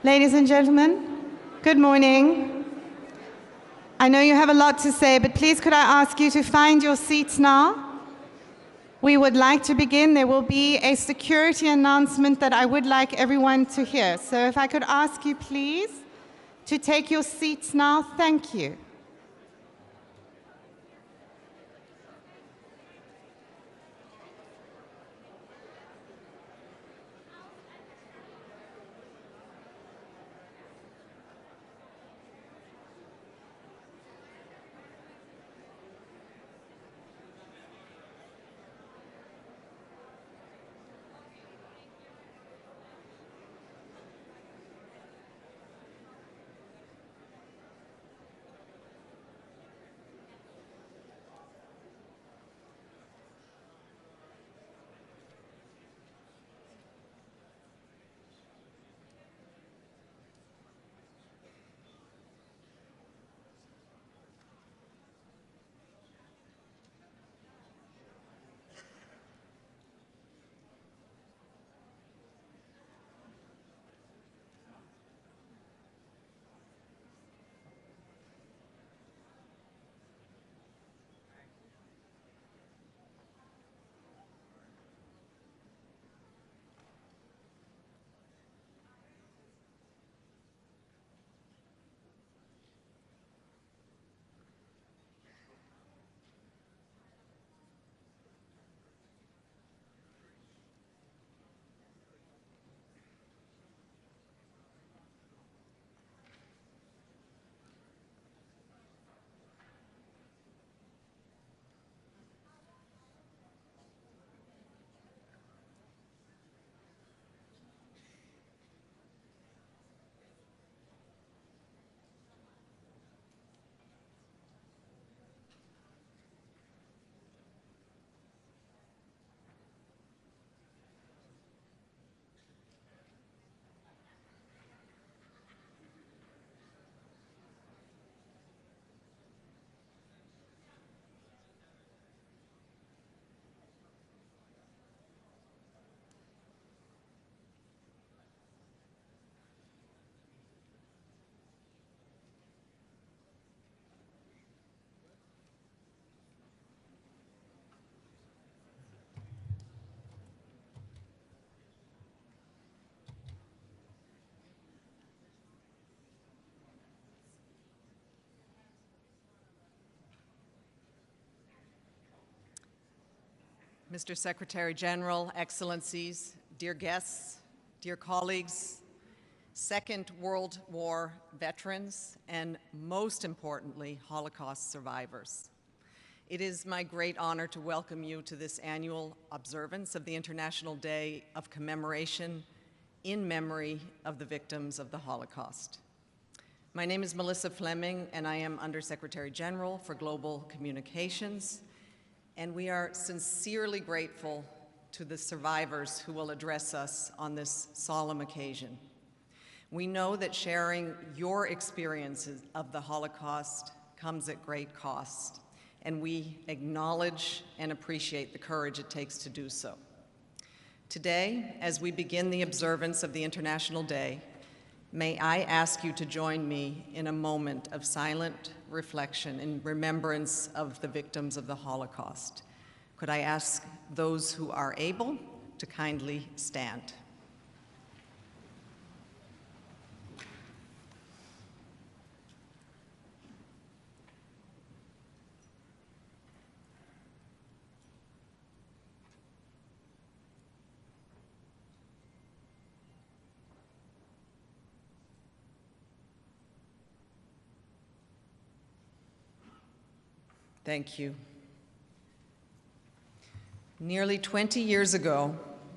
Ladies and gentlemen, good morning. I know you have a lot to say, but please could I ask you to find your seats now? We would like to begin. There will be a security announcement that I would like everyone to hear. So if I could ask you please to take your seats now. Thank you. Mr. Secretary General, Excellencies, dear guests, dear colleagues, Second World War veterans, and most importantly, Holocaust survivors. It is my great honor to welcome you to this annual observance of the International Day of Commemoration in memory of the victims of the Holocaust. My name is Melissa Fleming, and I am Undersecretary General for Global Communications, and we are sincerely grateful to the survivors who will address us on this solemn occasion. We know that sharing your experiences of the Holocaust comes at great cost, and we acknowledge and appreciate the courage it takes to do so. Today, as we begin the observance of the International Day, may I ask you to join me in a moment of silent reflection in remembrance of the victims of the Holocaust. Could I ask those who are able to kindly stand? Thank you. Nearly 20 years ago,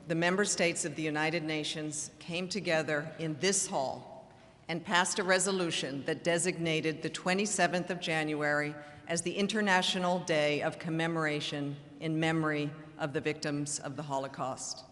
the member states of the United Nations came together in this hall and passed a resolution that designated the 27th of January as the International Day of Commemoration in memory of the victims of the Holocaust.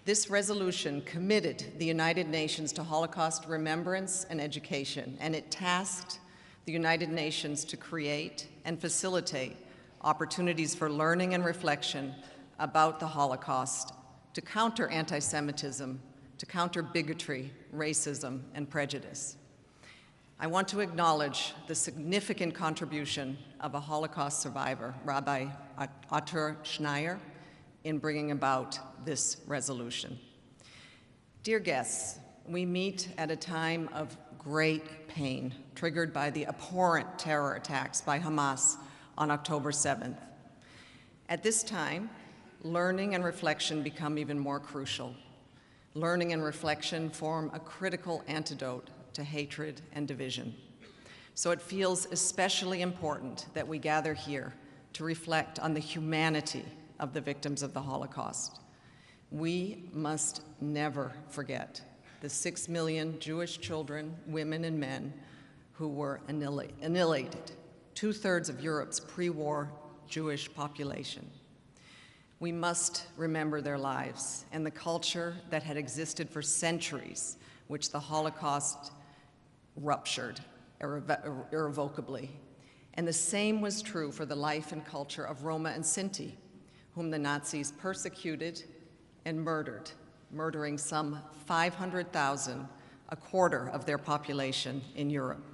This resolution committed the United Nations to Holocaust remembrance and education, and it tasked the United Nations to create and facilitate opportunities for learning and reflection about the Holocaust, to counter anti-Semitism, to counter bigotry, racism, and prejudice. I want to acknowledge the significant contribution of a Holocaust survivor, Rabbi Arthur Schneier, in bringing about this resolution. Dear guests, we meet at a time of great pain triggered by the abhorrent terror attacks by Hamas on October 7th. At this time, learning and reflection become even more crucial. Learning and reflection form a critical antidote to hatred and division. So it feels especially important that we gather here to reflect on the humanity of the victims of the Holocaust. We must never forget the 6 million Jewish children, women, and men who were annihilated, 2/3 of Europe's pre-war Jewish population. We must remember their lives and the culture that had existed for centuries, which the Holocaust ruptured irrevocably. And the same was true for the life and culture of Roma and Sinti, whom the Nazis persecuted and murdered, murdering some 500,000, a quarter of their population in Europe.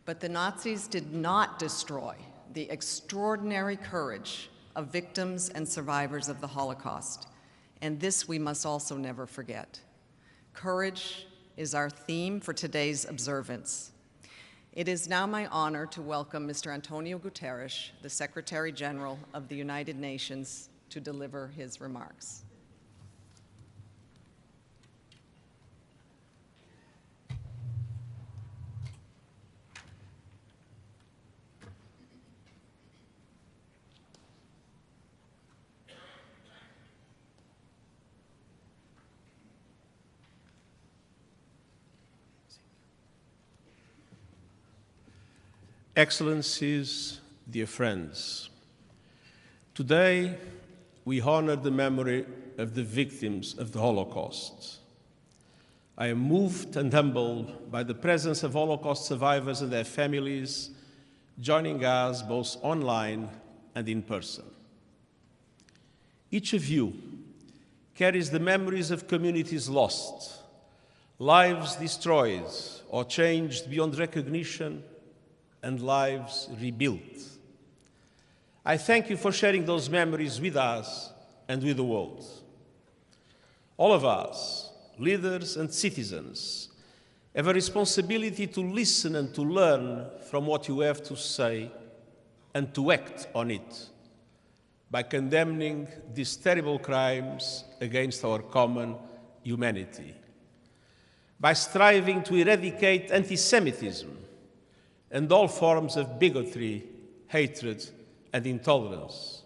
But the Nazis did not destroy the extraordinary courage of victims and survivors of the Holocaust, and this we must also never forget. Courage is our theme for today's observance. It is now my honor to welcome Mr. Antonio Guterres, the Secretary General of the United Nations, to deliver his remarks. Excellencies, dear friends, today we honor the memory of the victims of the Holocaust. I am moved and humbled by the presence of Holocaust survivors and their families joining us both online and in person. Each of you carries the memories of communities lost, lives destroyed or changed beyond recognition, and lives rebuilt. I thank you for sharing those memories with us and with the world. All of us, leaders and citizens, have a responsibility to listen and to learn from what you have to say and to act on it by condemning these terrible crimes against our common humanity, by striving to eradicate anti-Semitism and all forms of bigotry, hatred, and intolerance,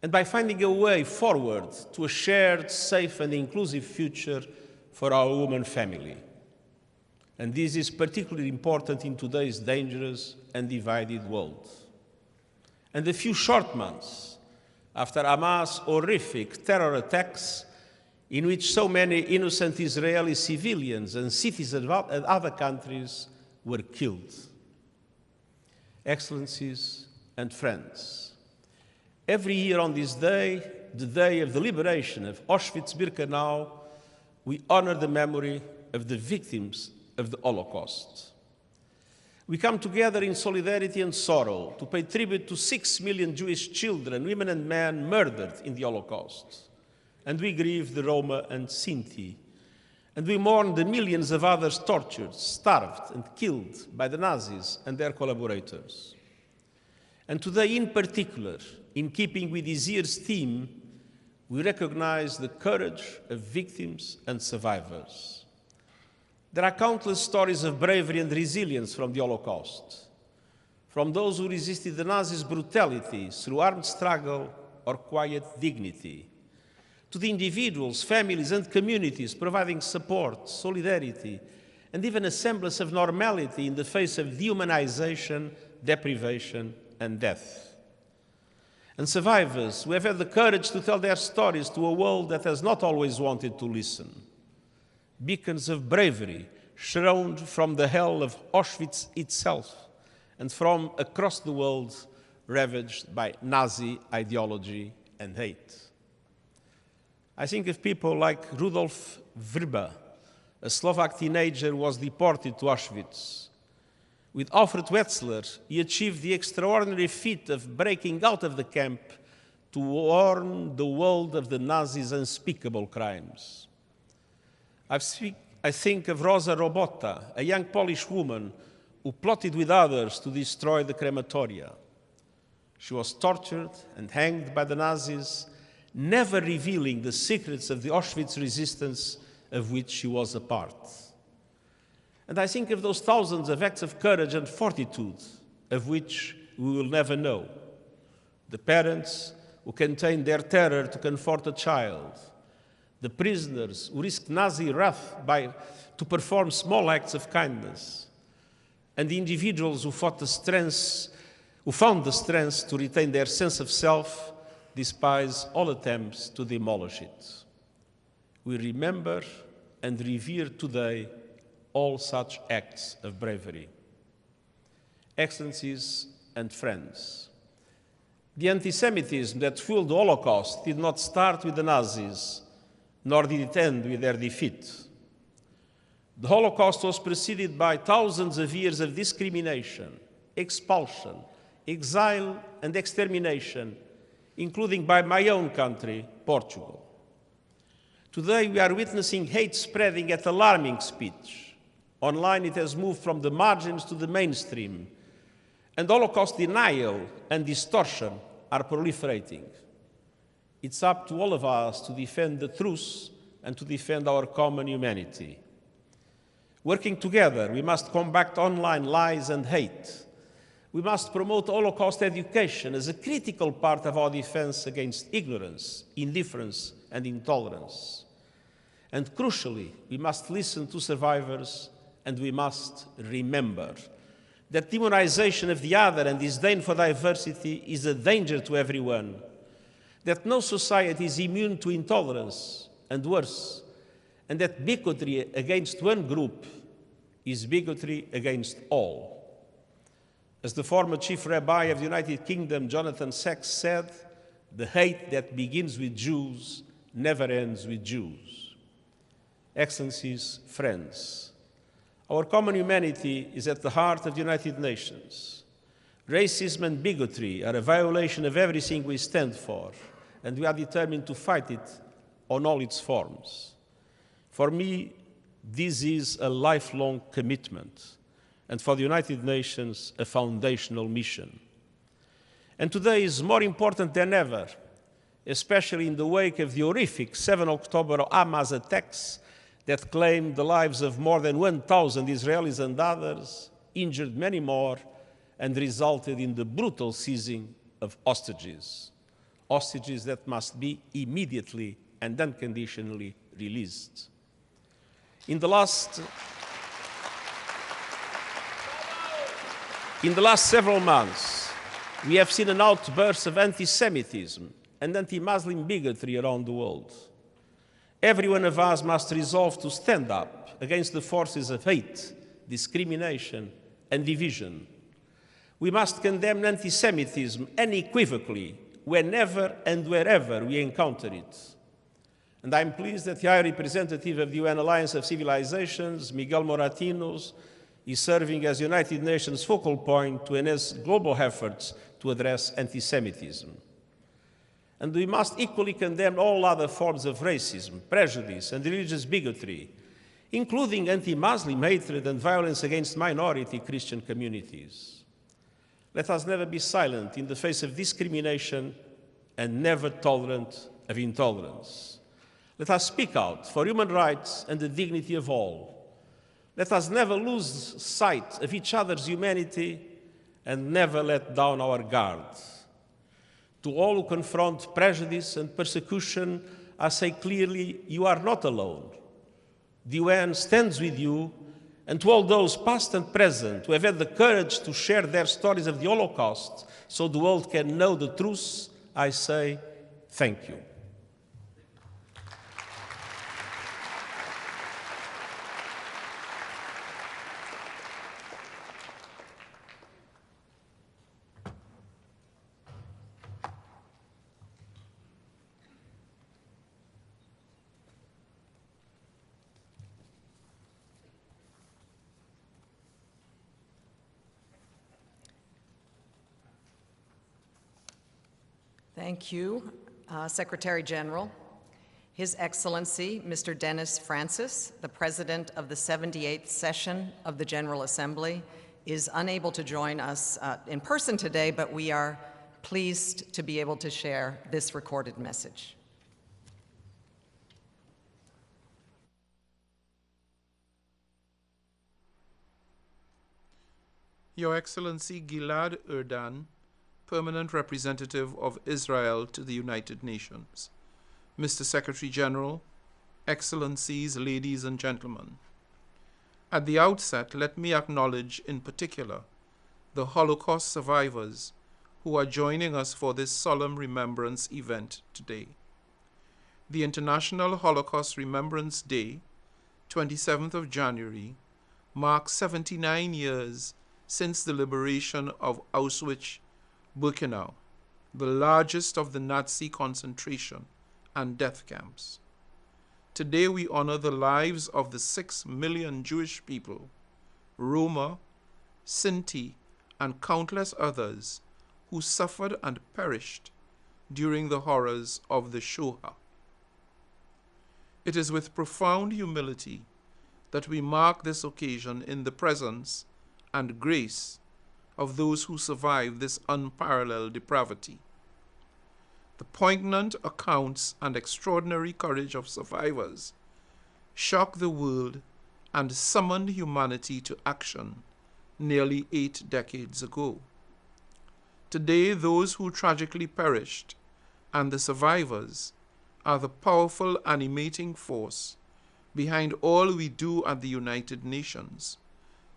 and by finding a way forward to a shared, safe, and inclusive future for our human family. And this is particularly important in today's dangerous and divided world. And a few short months after Hamas' horrific terror attacks, in which so many innocent Israeli civilians and citizens of other countries were killed. Excellencies and friends, every year on this day, the day of the liberation of Auschwitz-Birkenau, we honor the memory of the victims of the Holocaust. We come together in solidarity and sorrow to pay tribute to 6 million Jewish children, women and men murdered in the Holocaust. And we grieve the Roma and Sinti. And we mourn the millions of others tortured, starved, and killed by the Nazis and their collaborators. And today, in particular, in keeping with this year's theme, we recognize the courage of victims and survivors. There are countless stories of bravery and resilience from the Holocaust, from those who resisted the Nazis' brutality through armed struggle or quiet dignity, to the individuals, families, and communities providing support, solidarity, and even a semblance of normality in the face of dehumanization, deprivation, and death. And survivors who have had the courage to tell their stories to a world that has not always wanted to listen. Beacons of bravery shroud from the hell of Auschwitz itself and from across the world ravaged by Nazi ideology and hate. I think of people like Rudolf Vrba, a Slovak teenager who was deported to Auschwitz. With Alfred Wetzler, he achieved the extraordinary feat of breaking out of the camp to warn the world of the Nazis' unspeakable crimes. I think of Rosa Robota, a young Polish woman who plotted with others to destroy the crematoria. She was tortured and hanged by the Nazis, never revealing the secrets of the Auschwitz resistance of which she was a part. And I think of those thousands of acts of courage and fortitude of which we will never know. The parents who contained their terror to comfort a child, the prisoners who risked Nazi wrath to perform small acts of kindness, and the individuals who found the strength to retain their sense of self despite all attempts to demolish it. We remember and revere today all such acts of bravery. Excellencies and friends, the anti-Semitism that fueled the Holocaust did not start with the Nazis, nor did it end with their defeat. The Holocaust was preceded by thousands of years of discrimination, expulsion, exile, and extermination, including by my own country, Portugal. Today we are witnessing hate spreading at alarming speed. Online it has moved from the margins to the mainstream, and Holocaust denial and distortion are proliferating. It's up to all of us to defend the truth and to defend our common humanity. Working together, we must combat online lies and hate. We must promote Holocaust education as a critical part of our defense against ignorance, indifference, and intolerance. And crucially, we must listen to survivors, and we must remember that demonization of the other and disdain for diversity is a danger to everyone, that no society is immune to intolerance, and worse, and that bigotry against one group is bigotry against all. As the former Chief Rabbi of the United Kingdom, Jonathan Sacks, said, "The hate that begins with Jews never ends with Jews." Excellencies, friends, our common humanity is at the heart of the United Nations. Racism and bigotry are a violation of everything we stand for, and we are determined to fight it on all its forms. For me, this is a lifelong commitment, and for the United Nations, a foundational mission. And today is more important than ever, especially in the wake of the horrific 7 October Hamas attacks that claimed the lives of more than 1,000 Israelis and others, injured many more, and resulted in the brutal seizing of hostages. Hostages that must be immediately and unconditionally released. In the last several months, we have seen an outburst of anti-Semitism and anti-Muslim bigotry around the world. Every one of us must resolve to stand up against the forces of hate, discrimination, and division. We must condemn anti-Semitism unequivocally whenever and wherever we encounter it. And I'm pleased that the High Representative of the UN Alliance of Civilizations, Miguel Moratinos, is serving as United Nations focal point to enhance global efforts to address anti-Semitism. And we must equally condemn all other forms of racism, prejudice, and religious bigotry, including anti-Muslim hatred and violence against minority Christian communities. Let us never be silent in the face of discrimination and never tolerant of intolerance. Let us speak out for human rights and the dignity of all. Let us never lose sight of each other's humanity and never let down our guard. To all who confront prejudice and persecution, I say clearly, you are not alone. The UN stands with you, and to all those past and present who have had the courage to share their stories of the Holocaust so the world can know the truth, I say thank you. Thank you, Secretary General. His Excellency, Mr. Dennis Francis, the President of the 78th session of the General Assembly, is unable to join us in person today, but we are pleased to be able to share this recorded message. Your Excellency Gilad Erdan, Permanent Representative of Israel to the United Nations, Mr. Secretary General, Excellencies, ladies and gentlemen. At the outset, let me acknowledge in particular the Holocaust survivors who are joining us for this solemn remembrance event today. The International Holocaust Remembrance Day, 27th of January, marks 79 years since the liberation of Auschwitz-Birkenau, the largest of the Nazi concentration and death camps. Today we honor the lives of the 6 million Jewish people, Roma, Sinti, and countless others who suffered and perished during the horrors of the Shoah. It is with profound humility that we mark this occasion in the presence and grace of those who survived this unparalleled depravity. The poignant accounts and extraordinary courage of survivors shocked the world and summoned humanity to action nearly 8 decades ago. Today, those who tragically perished and the survivors are the powerful animating force behind all we do at the United Nations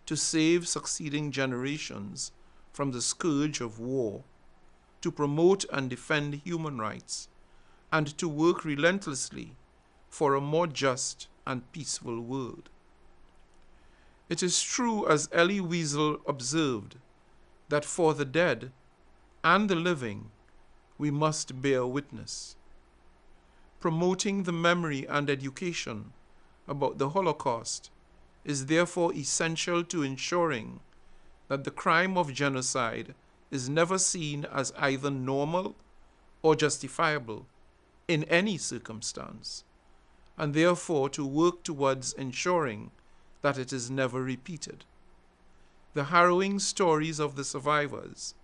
to save succeeding generations from the scourge of war, to promote and defend human rights, and to work relentlessly for a more just and peaceful world. It is true, as Elie Wiesel observed, that for the dead and the living we must bear witness. Promoting the memory and education about the Holocaust is therefore essential to ensuring that the crime of genocide is never seen as either normal or justifiable in any circumstance, and therefore to work towards ensuring that it is never repeated. The harrowing stories of the survivors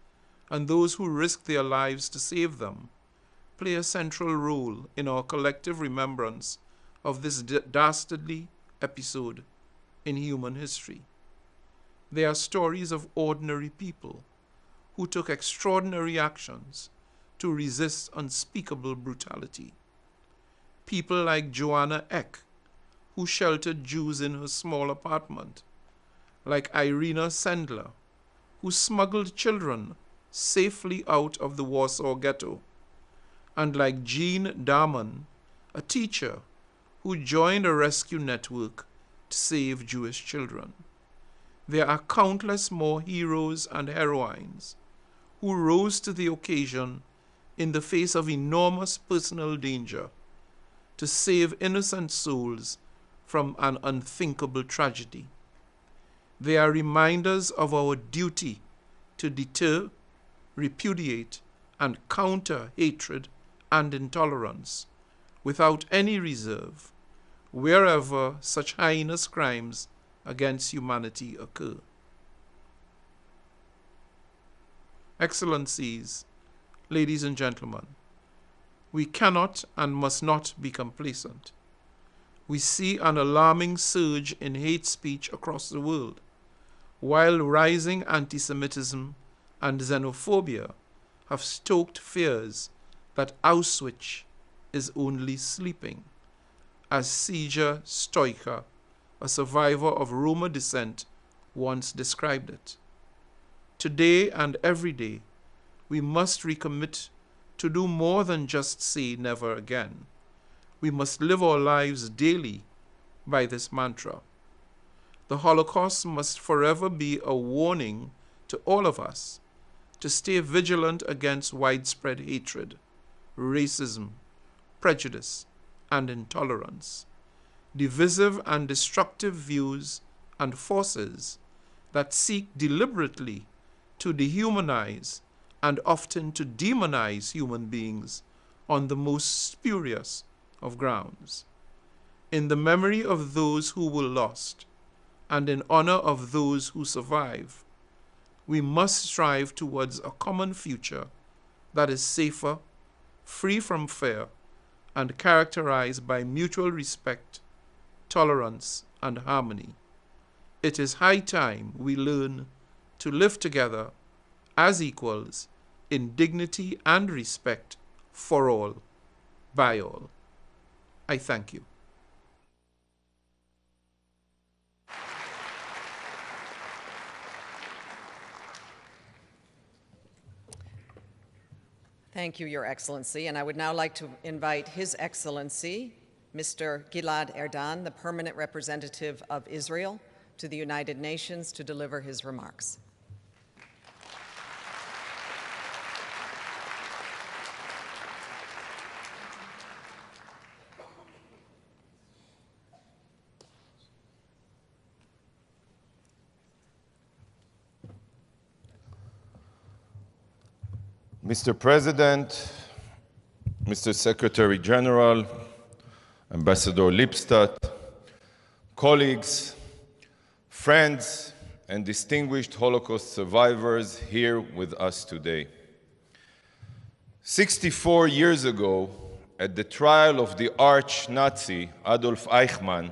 and those who risked their lives to save them play a central role in our collective remembrance of this dastardly episode in human history. They are stories of ordinary people who took extraordinary actions to resist unspeakable brutality. People like Joanna Eck, who sheltered Jews in her small apartment, like Irina Sendler, who smuggled children safely out of the Warsaw Ghetto, and like Jean Darman, a teacher who joined a rescue network to save Jewish children. There are countless more heroes and heroines who rose to the occasion in the face of enormous personal danger to save innocent souls from an unthinkable tragedy. They are reminders of our duty to deter, repudiate, and counter hatred and intolerance without any reserve wherever such heinous crimes against humanity occur. Excellencies, ladies and gentlemen, we cannot and must not be complacent. We see an alarming surge in hate speech across the world, while rising anti-Semitism and xenophobia have stoked fears that Auschwitz is only sleeping, as Sieja Stoica, a survivor of Roma descent, once described it. Today and every day, we must recommit to do more than just say never again. We must live our lives daily by this mantra. The Holocaust must forever be a warning to all of us to stay vigilant against widespread hatred, racism, prejudice, and intolerance, divisive and destructive views and forces that seek deliberately to dehumanize and often to demonize human beings on the most spurious of grounds. In the memory of those who were lost, and in honor of those who survive, we must strive towards a common future that is safer, free from fear, and characterized by mutual respect, tolerance, and harmony. It is high time we learn to live together as equals in dignity and respect for all, by all. I thank you. Thank you, Your Excellency, and I would now like to invite His Excellency, Mr. Gilad Erdan, the permanent representative of Israel to the United Nations, to deliver his remarks. Mr. President, Mr. Secretary General, Ambassador Lipstadt, colleagues, friends, and distinguished Holocaust survivors here with us today. 64 years ago, at the trial of the arch-Nazi Adolf Eichmann,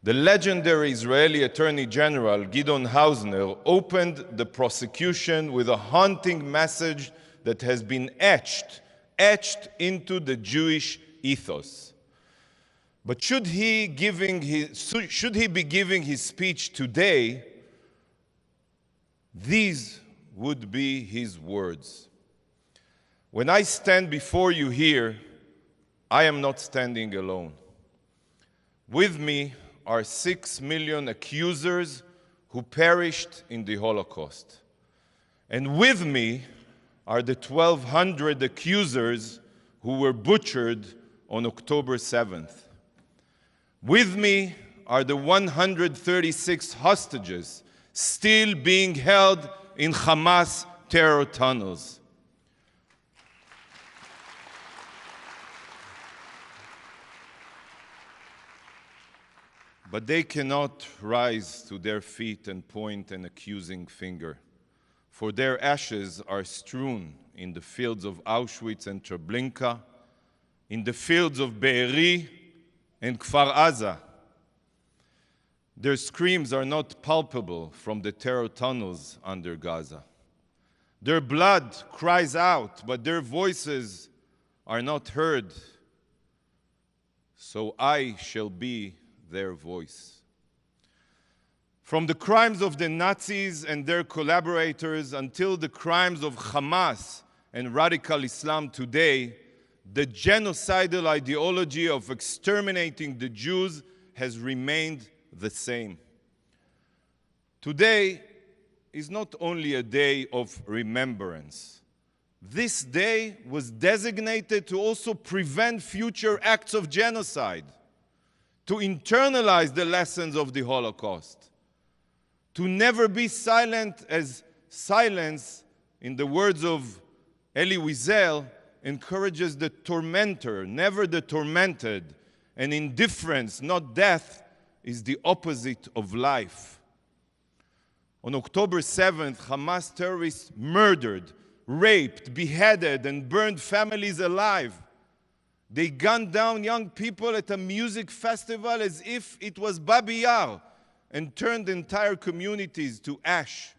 the legendary Israeli Attorney General Gideon Hausner opened the prosecution with a haunting message that has been etched into the Jewish ethos. But should he be giving his speech today, these would be his words. When I stand before you here, I am not standing alone. With me are 6 million accusers who perished in the Holocaust. And with me are the 1,200 accusers who were butchered on October 7th. With me are the 136 hostages still being held in Hamas terror tunnels. But they cannot rise to their feet and point an accusing finger, for their ashes are strewn in the fields of Auschwitz and Treblinka, in the fields of Be'eri and Kfar Aza. Their screams are not palpable from the terror tunnels under Gaza. Their blood cries out, but their voices are not heard. So I shall be their voice. From the crimes of the Nazis and their collaborators until the crimes of Hamas and radical Islam today, the genocidal ideology of exterminating the Jews has remained the same. Today is not only a day of remembrance. This day was designated to also prevent future acts of genocide, to internalize the lessons of the Holocaust, to never be silent, as silence, in the words of Elie Wiesel, encourages the tormentor, never the tormented, and indifference, not death, is the opposite of life. On October 7th, Hamas terrorists murdered, raped, beheaded, and burned families alive. They gunned down young people at a music festival as if it was Babi Yar, and turned entire communities to ash.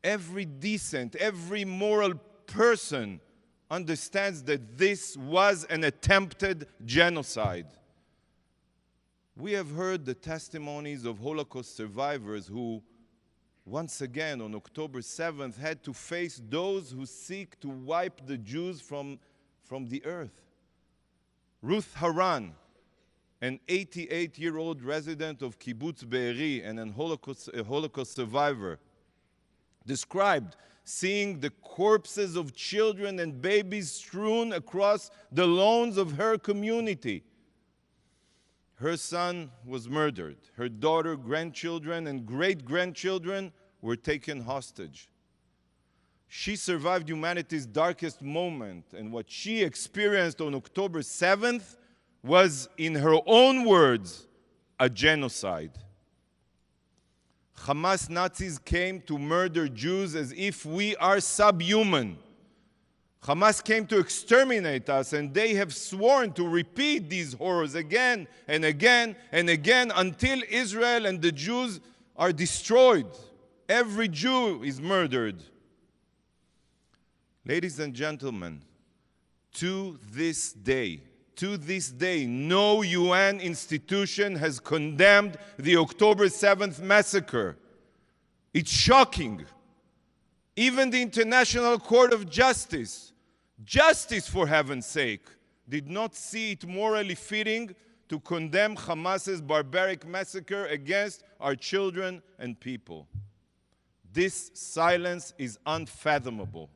Every decent, every moral person understands that this was an attempted genocide. We have heard the testimonies of Holocaust survivors who, once again on October 7th, had to face those who seek to wipe the Jews from the earth. Ruth Haran, an 88-year-old resident of Kibbutz Be'eri and a Holocaust survivor, described seeing the corpses of children and babies strewn across the lawns of her community. Her son was murdered. Her daughter, grandchildren, and great-grandchildren were taken hostage. She survived humanity's darkest moment, and what she experienced on October 7th was, in her own words, a genocide. Hamas Nazis came to murder Jews as if we are subhuman. Hamas came to exterminate us, and they have sworn to repeat these horrors again and again and again until Israel and the Jews are destroyed. Every Jew is murdered. Ladies and gentlemen, to this day, no UN institution has condemned the October 7th massacre. It's shocking. Even the International Court of Justice for heaven's sake, did not see it morally fitting to condemn Hamas's barbaric massacre against our children and people. This silence is unfathomable.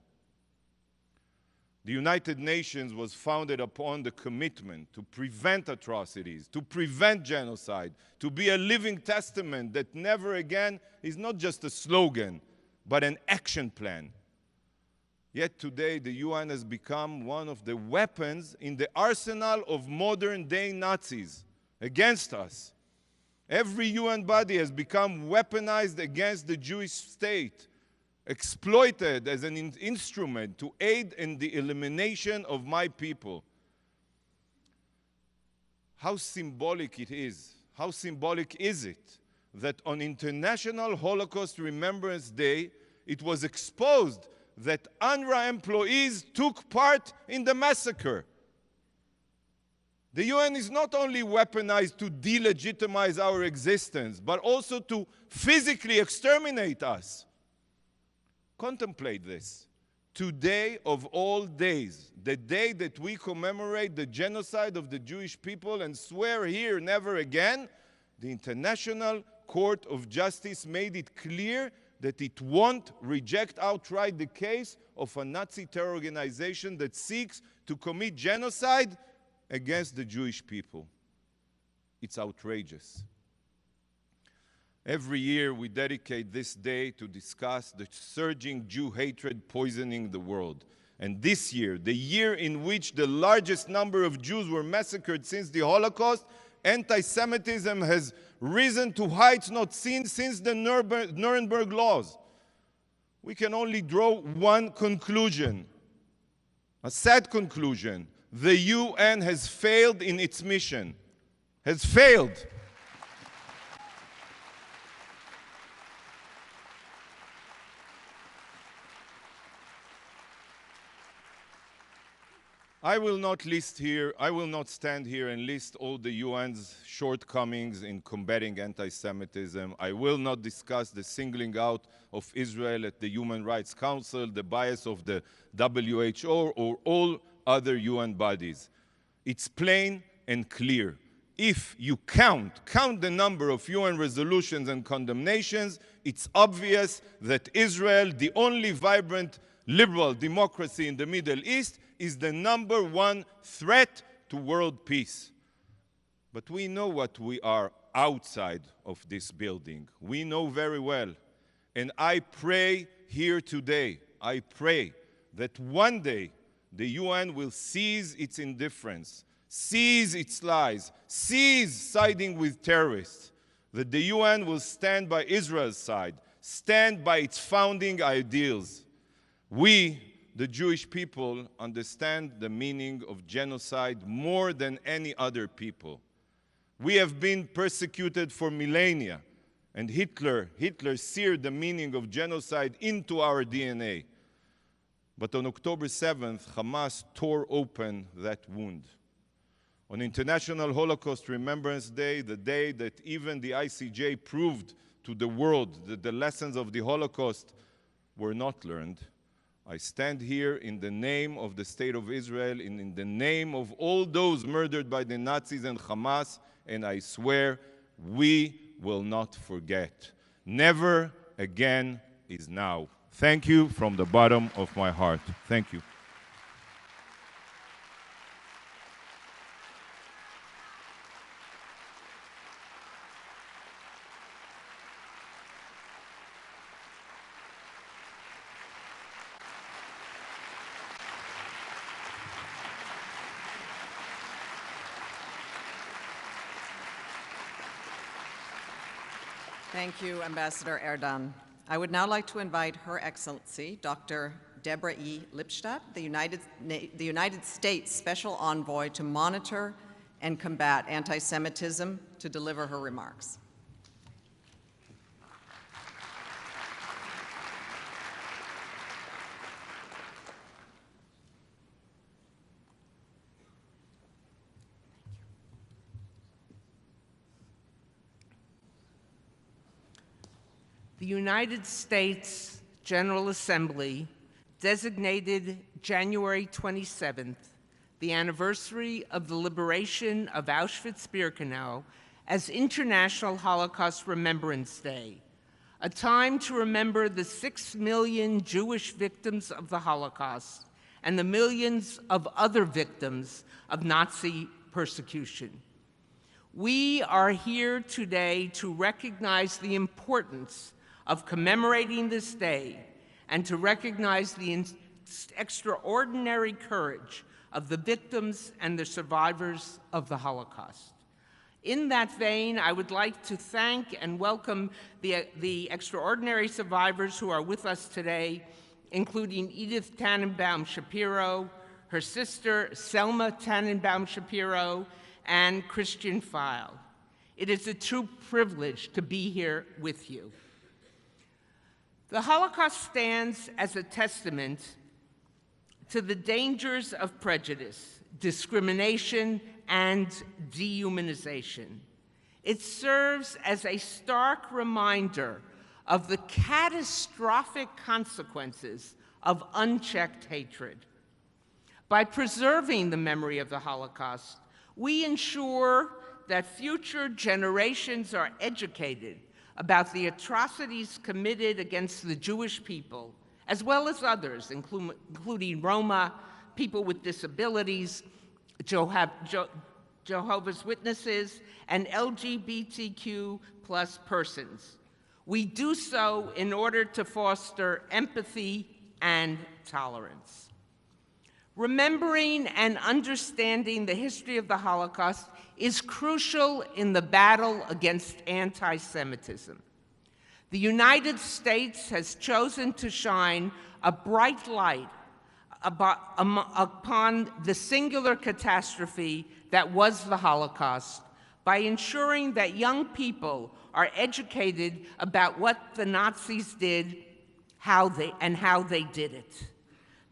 The United Nations was founded upon the commitment to prevent atrocities, to prevent genocide, to be a living testament that never again is not just a slogan, but an action plan. Yet today, the UN has become one of the weapons in the arsenal of modern-day Nazis against us. Every UN body has become weaponized against the Jewish state, exploited as an instrument to aid in the elimination of my people. How symbolic it is, how symbolic is it that on International Holocaust Remembrance Day, it was exposed that UNRWA employees took part in the massacre. The UN is not only weaponized to delegitimize our existence, but also to physically exterminate us. Contemplate this. Today of all days, the day that we commemorate the genocide of the Jewish people and swear here never again, the International Court of Justice made it clear that it won't reject outright the case of a Nazi terror organization that seeks to commit genocide against the Jewish people. It's outrageous. Every year we dedicate this day to discuss the surging Jew hatred poisoning the world. And this year, the year in which the largest number of Jews were massacred since the Holocaust, anti-Semitism has risen to heights not seen since the Nuremberg laws. We can only draw one conclusion, a sad conclusion. The UN has failed in its mission, has failed. I will not stand here and list all the UN's shortcomings in combating anti-Semitism. I will not discuss the singling out of Israel at the Human Rights Council, the bias of the WHO, or all other UN bodies. It's plain and clear. If you count the number of UN resolutions and condemnations, it's obvious that Israel, the only vibrant liberal democracy in the Middle East, is the #1 threat to world peace. But we know what we are outside of this building. We know very well. And I pray here today, I pray that one day the UN will cease its indifference, cease its lies, cease siding with terrorists, that the UN will stand by Israel's side, stand by its founding ideals. We, the Jewish people, understand the meaning of genocide more than any other people. We have been persecuted for millennia, and Hitler seared the meaning of genocide into our DNA. But on October 7th, Hamas tore open that wound. On International Holocaust Remembrance Day, the day that even the ICJ proved to the world that the lessons of the Holocaust were not learned, I stand here in the name of the State of Israel, in the name of all those murdered by the Nazis and Hamas, and I swear we will not forget. Never again is now. Thank you from the bottom of my heart. Thank you. Thank you, Ambassador Eran. I would now like to invite Her Excellency, Dr. Deborah E. Lipstadt, the United States Special Envoy to monitor and combat anti-Semitism, to deliver her remarks. The United States General Assembly designated January 27th, the anniversary of the liberation of Auschwitz-Birkenau, as International Holocaust Remembrance Day, a time to remember the 6 million Jewish victims of the Holocaust and the millions of other victims of Nazi persecution. We are here today to recognize the importance of commemorating this day and to recognize the extraordinary courage of the victims and the survivors of the Holocaust. In that vein, I would like to thank and welcome the extraordinary survivors who are with us today, including Edith Tannenbaum Shapiro, her sister Selma Tannenbaum Shapiro, and Christian Feil. It is a true privilege to be here with you. The Holocaust stands as a testament to the dangers of prejudice, discrimination, and dehumanization. It serves as a stark reminder of the catastrophic consequences of unchecked hatred. By preserving the memory of the Holocaust, we ensure that future generations are educated about the atrocities committed against the Jewish people, as well as others, including Roma, people with disabilities, Jehovah's Witnesses, and LGBTQ+ persons. We do so in order to foster empathy and tolerance. Remembering and understanding the history of the Holocaust is crucial in the battle against anti-Semitism. The United States has chosen to shine a bright light upon the singular catastrophe that was the Holocaust by ensuring that young people are educated about what the Nazis did, how they did it.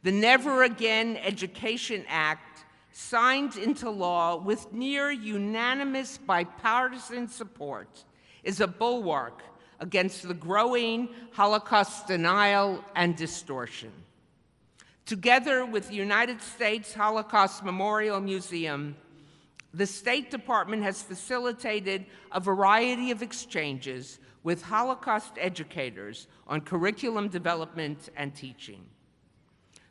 The Never Again Education Act, signed into law with near unanimous bipartisan support, is a bulwark against the growing Holocaust denial and distortion. Together with the United States Holocaust Memorial Museum, the State Department has facilitated a variety of exchanges with Holocaust educators on curriculum development and teaching.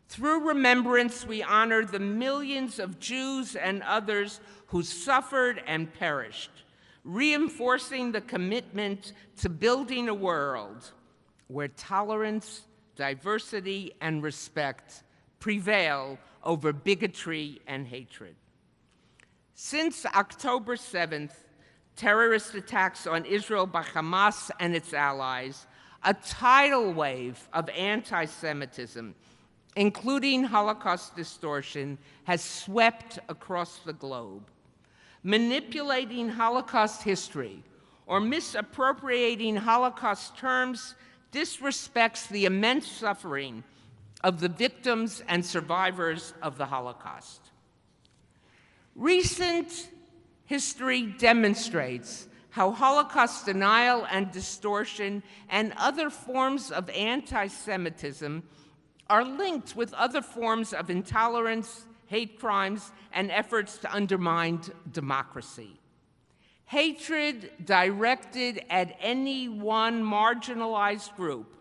Through remembrance, we honor the millions of Jews and others who suffered and perished, reinforcing the commitment to building a world where tolerance, diversity, and respect prevail over bigotry and hatred. Since October 7th, terrorist attacks on Israel by Hamas and its allies, a tidal wave of anti-Semitism, including Holocaust distortion, has swept across the globe. Manipulating Holocaust history or misappropriating Holocaust terms disrespects the immense suffering of the victims and survivors of the Holocaust. Recent history demonstrates how Holocaust denial and distortion and other forms of anti-Semitism are linked with other forms of intolerance, hate crimes, and efforts to undermine democracy. Hatred directed at any one marginalized group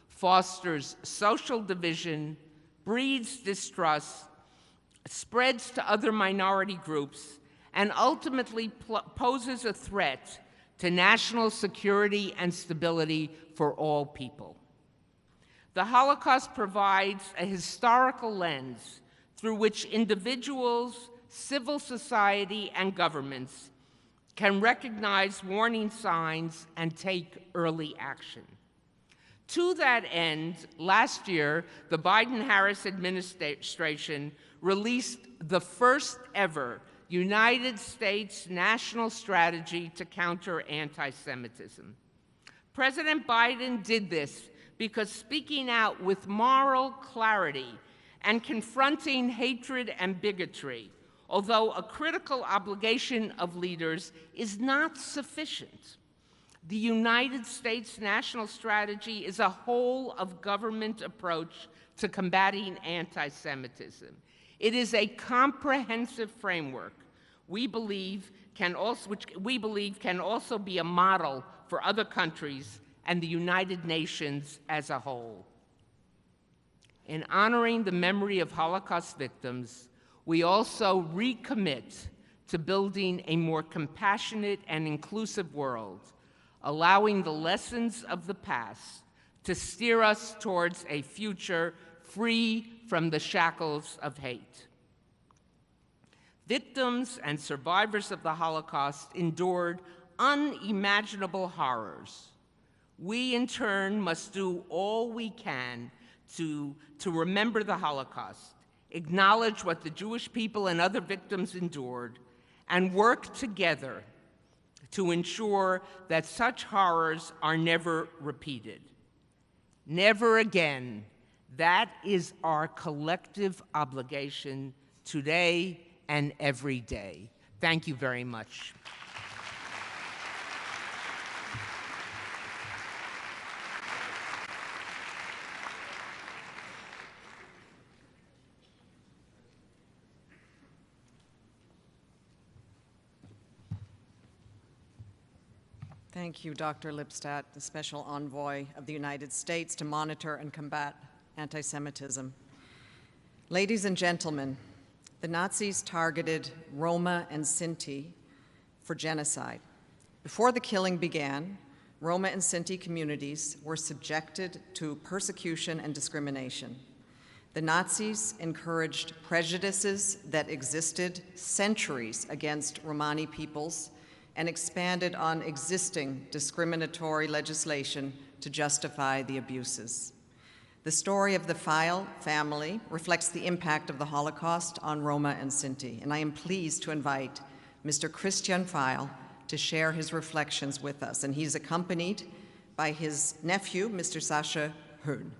fosters social division, breeds distrust, spreads to other minority groups, and ultimately poses a threat to national security and stability for all people. The Holocaust provides a historical lens through which individuals, civil society, and governments can recognize warning signs and take early action. To that end, last year, the Biden-Harris administration released the first ever United States national strategy to counter anti-Semitism. President Biden did this because speaking out with moral clarity and confronting hatred and bigotry, although a critical obligation of leaders, is not sufficient. The United States national strategy is a whole-of-government approach to combating anti-Semitism. It is a comprehensive framework we believe can also be a model for other countries and the United Nations as a whole. In honoring the memory of Holocaust victims, we also recommit to building a more compassionate and inclusive world, allowing the lessons of the past to steer us towards a future free from the shackles of hate. Victims and survivors of the Holocaust endured unimaginable horrors. We, in turn, must do all we can to remember the Holocaust, acknowledge what the Jewish people and other victims endured, and work together to ensure that such horrors are never repeated. Never again. That is our collective obligation today and every day. Thank you very much. Thank you, Dr. Lipstadt, the Special Envoy of the United States to monitor and combat anti-Semitism. Ladies and gentlemen, the Nazis targeted Roma and Sinti for genocide. Before the killing began, Roma and Sinti communities were subjected to persecution and discrimination. The Nazis encouraged prejudices that existed centuries against Romani peoples and expanded on existing discriminatory legislation to justify the abuses. The story of the File family reflects the impact of the Holocaust on Roma and Sinti, and I am pleased to invite Mr. Christian File to share his reflections with us, and he's accompanied by his nephew, Mr. Sascha Höhn.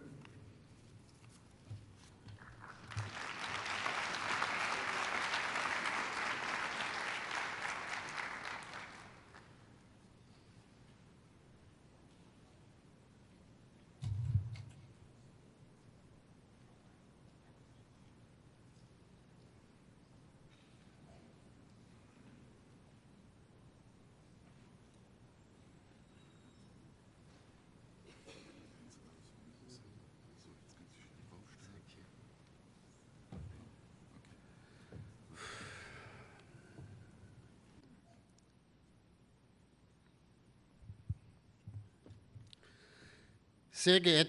Dear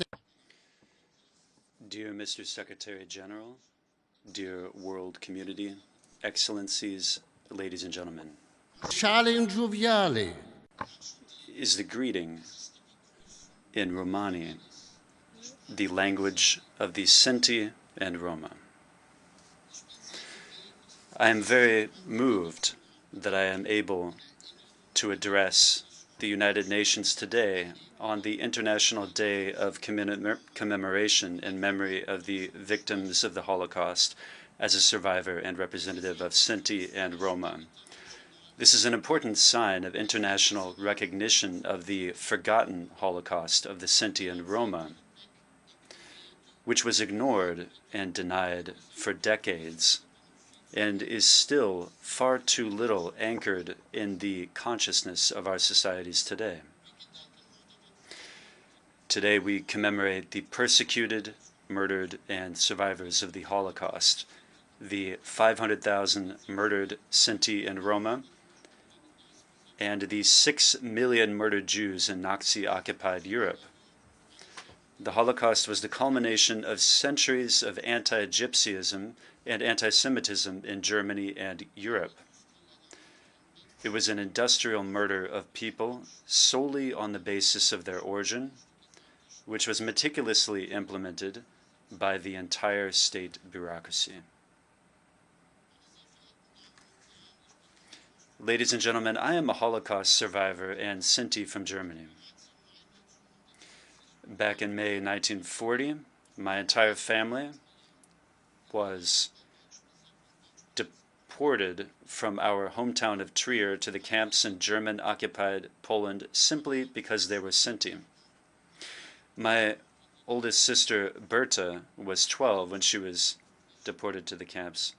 Mr. Secretary General, dear world community, excellencies, ladies and gentlemen, is the greeting in Romani the language of the Sinti and Roma. I am very moved that I am able to address the United Nations today on the International Day of Commemoration in memory of the victims of the Holocaust as a survivor and representative of Sinti and Roma. This is an important sign of international recognition of the forgotten Holocaust of the Sinti and Roma, which was ignored and denied for decades and is still far too little anchored in the consciousness of our societies today. Today we commemorate the persecuted, murdered, and survivors of the Holocaust, the 500,000 murdered Sinti and Roma, and the 6 million murdered Jews in Nazi-occupied Europe. The Holocaust was the culmination of centuries of anti-Gypsyism and anti-Semitism in Germany and Europe. It was an industrial murder of people solely on the basis of their origin, which was meticulously implemented by the entire state bureaucracy. Ladies and gentlemen, I am a Holocaust survivor and Sinti from Germany. Back in May 1940, my entire family was deported from our hometown of Trier to the camps in German-occupied Poland simply because they were Sinti. My oldest sister, Berta, was 12 when she was deported to the camps,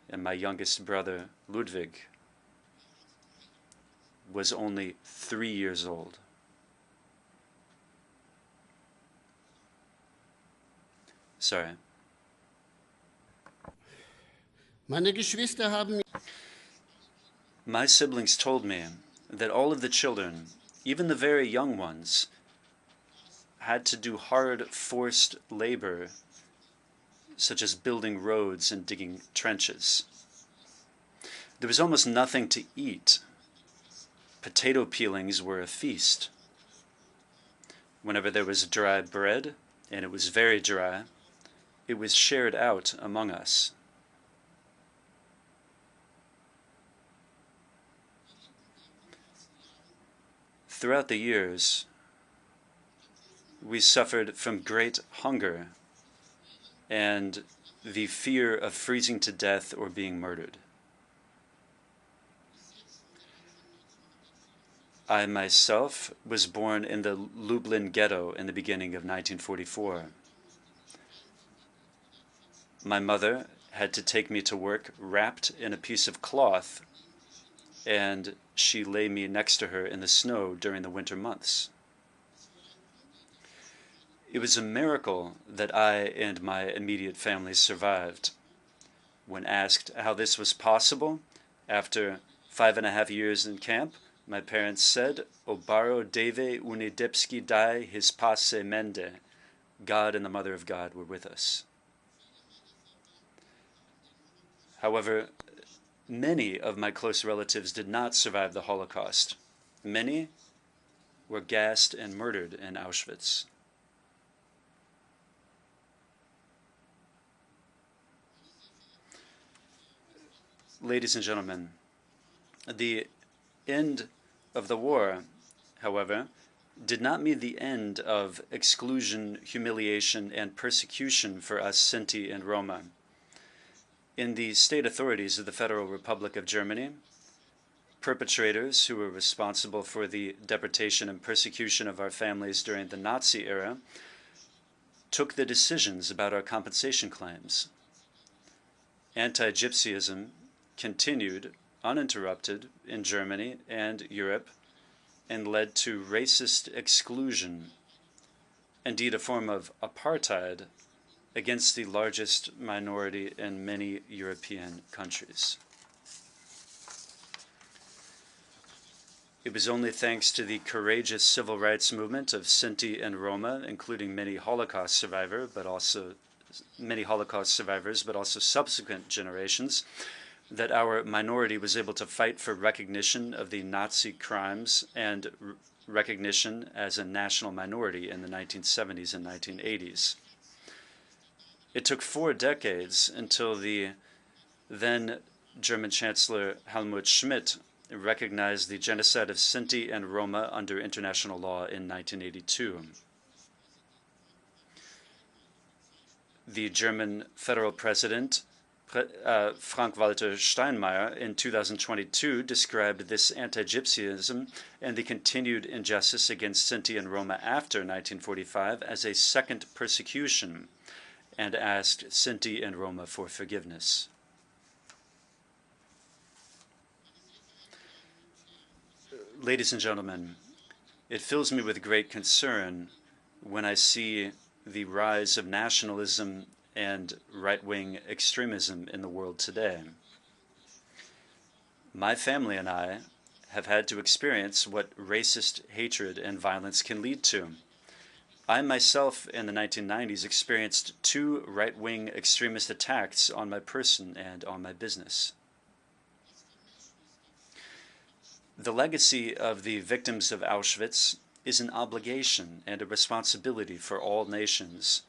and my youngest brother, Ludwig, was only 3 years old. Sorry. Meine Geschwister haben My siblings told me that all of the children, even the very young ones, had to do hard, forced labor, such as building roads and digging trenches. There was almost nothing to eat. Potato peelings were a feast. Whenever there was dry bread, and it was very dry, it was shared out among us. Throughout the years, we suffered from great hunger and the fear of freezing to death or being murdered. I myself was born in the Lublin ghetto in the beginning of 1944. My mother had to take me to work wrapped in a piece of cloth, and she lay me next to her in the snow during the winter months. It was a miracle that I and my immediate family survived. When asked how this was possible, after 5.5 years in camp, my parents said, "Obaro deve unidepski dai his passe mende." God and the Mother of God were with us. However, many of my close relatives did not survive the Holocaust. Many were gassed and murdered in Auschwitz. Ladies and gentlemen, the end of the war, however, did not mean the end of exclusion, humiliation, and persecution for us Sinti and Roma. In the state authorities of the Federal Republic of Germany, perpetrators who were responsible for the deportation and persecution of our families during the Nazi era took the decisions about our compensation claims. Anti-Gypsyism continued uninterrupted in Germany and Europe and led to racist exclusion, indeed a form of apartheid, against the largest minority in many European countries. It was only thanks to the courageous civil rights movement of Sinti and Roma, including many Holocaust survivors, but also subsequent generations, that our minority was able to fight for recognition of the Nazi crimes and recognition as a national minority in the 1970s and 1980s. It took 4 decades until the then German Chancellor Helmut Schmidt recognized the genocide of Sinti and Roma under international law in 1982. The German federal president, Frank-Walter Steinmeier, in 2022 described this anti-Gypsyism and the continued injustice against Sinti and Roma after 1945 as a second persecution, and asked Sinti and Roma for forgiveness. Ladies and gentlemen, it fills me with great concern when I see the rise of nationalism and right-wing extremism in the world today. My family and I have had to experience what racist hatred and violence can lead to. I myself, in the 1990s, experienced 2 right-wing extremist attacks on my person and on my business. The legacy of the victims of Auschwitz is an obligation and a responsibility for all nations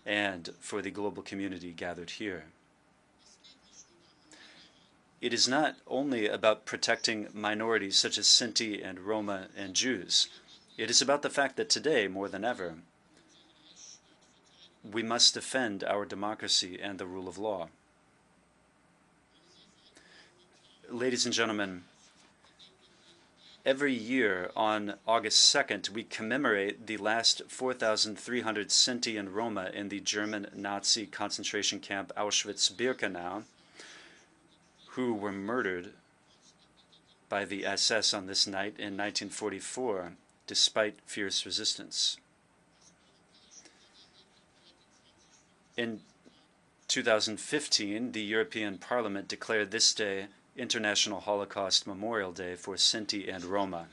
and for the global community gathered here. It is not only about protecting minorities such as Sinti and Roma and Jews. It is about the fact that today, more than ever, we must defend our democracy and the rule of law. Ladies and gentlemen, every year on August 2nd, we commemorate the last 4,300 Sinti and Roma in the German Nazi concentration camp Auschwitz-Birkenau, who were murdered by the SS on this night in 1944, despite fierce resistance. In 2015, the European Parliament declared this day International Holocaust Memorial Day for Sinti and Roma.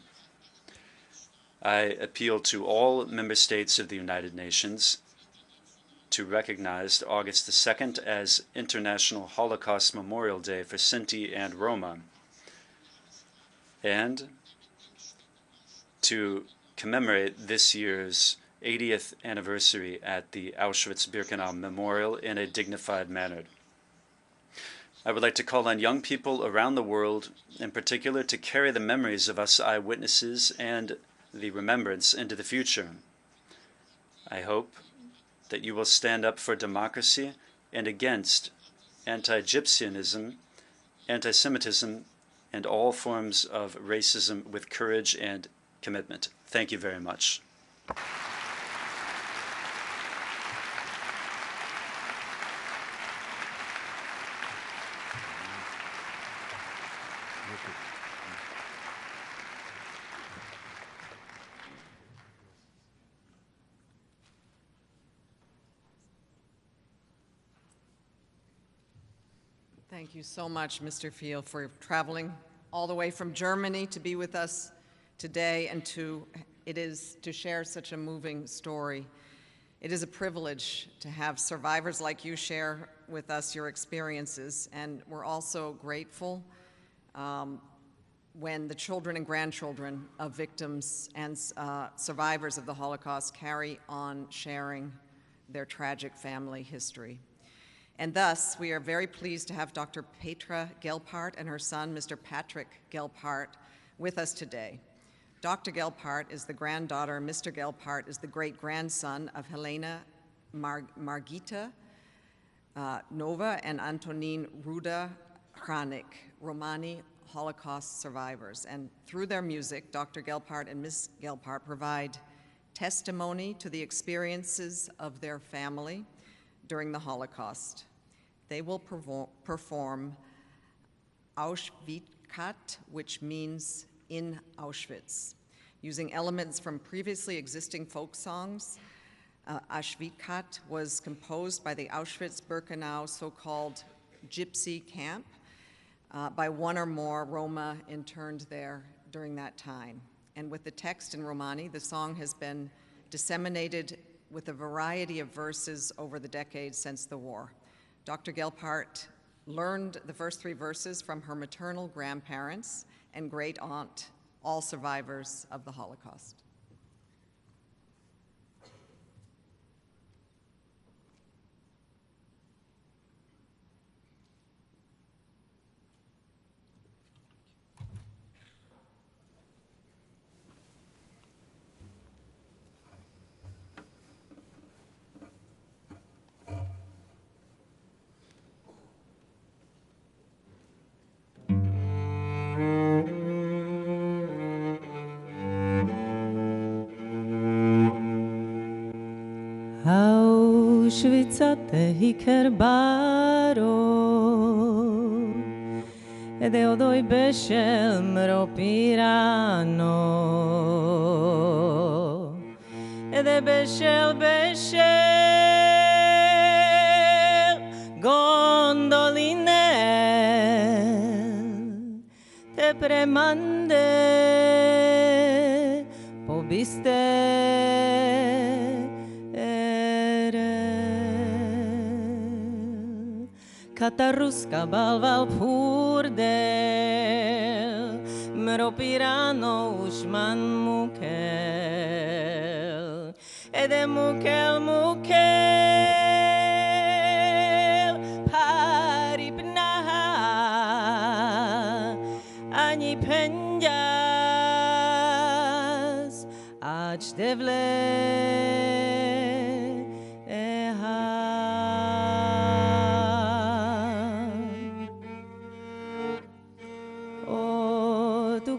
I appeal to all member states of the United Nations to recognize August the 2nd as International Holocaust Memorial Day for Sinti and Roma, and to commemorate this year's 80th anniversary at the Auschwitz-Birkenau Memorial in a dignified manner. I would like to call on young people around the world, in particular, to carry the memories of us eyewitnesses and the remembrance into the future. I hope that you will stand up for democracy and against anti-Gyptianism, anti-Semitism, and all forms of racism with courage and commitment. Thank you very much. Thank you so much, Mr. Field, for traveling all the way from Germany to be with us today and to share such a moving story. It is a privilege to have survivors like you share with us your experiences, and we're also grateful when the children and grandchildren of victims and survivors of the Holocaust carry on sharing their tragic family history. And thus, we are very pleased to have Dr. Petra Gelpart and her son, Mr. Patrick Gelpart, with us today. Dr. Gelpart is the granddaughter, Mr. Gelpart is the great-grandson of Helena Margita Nova and Antonin Ruda Hranik, Romani Holocaust survivors. And through their music, Dr. Gelpart and Ms. Gelpart provide testimony to the experiences of their family during the Holocaust. They will perform Auschwitz, which means in Auschwitz. Using elements from previously existing folk songs, Auschwitz was composed by the Auschwitz-Birkenau so-called gypsy camp by one or more Roma interned there during that time. And with the text in Romani, the song has been disseminated with a variety of verses over the decades since the war. Dr. Gelpart learned the first 3 verses from her maternal grandparents and great aunt, all survivors of the Holocaust. Auschwitzate kerbaro ede odoi beshem ropirano ede beshel gondoline te premande pobiste Kataruska balval purdel, Mropirano ushman mukel, Ede mukel paripnaha, Ani penjas, Ach devle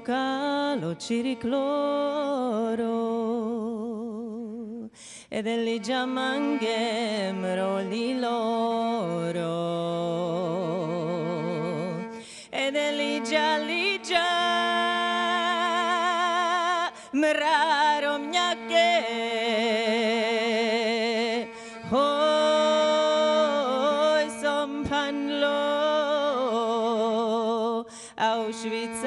Calo ciricloro ed li giamanghemro li loro ed li già mraro mnjake hoi sompanlo Auschwitz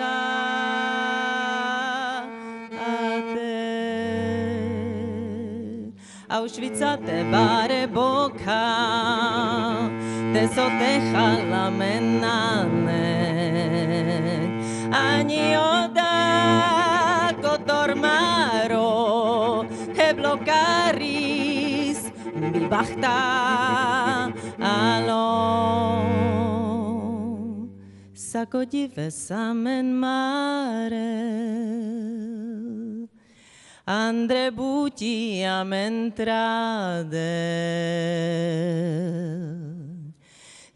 Auschwitz te bare boca te soteja la menane ani oda kotormaro he blocaris bibachta alo sacodive samen mare Andre butiam entrade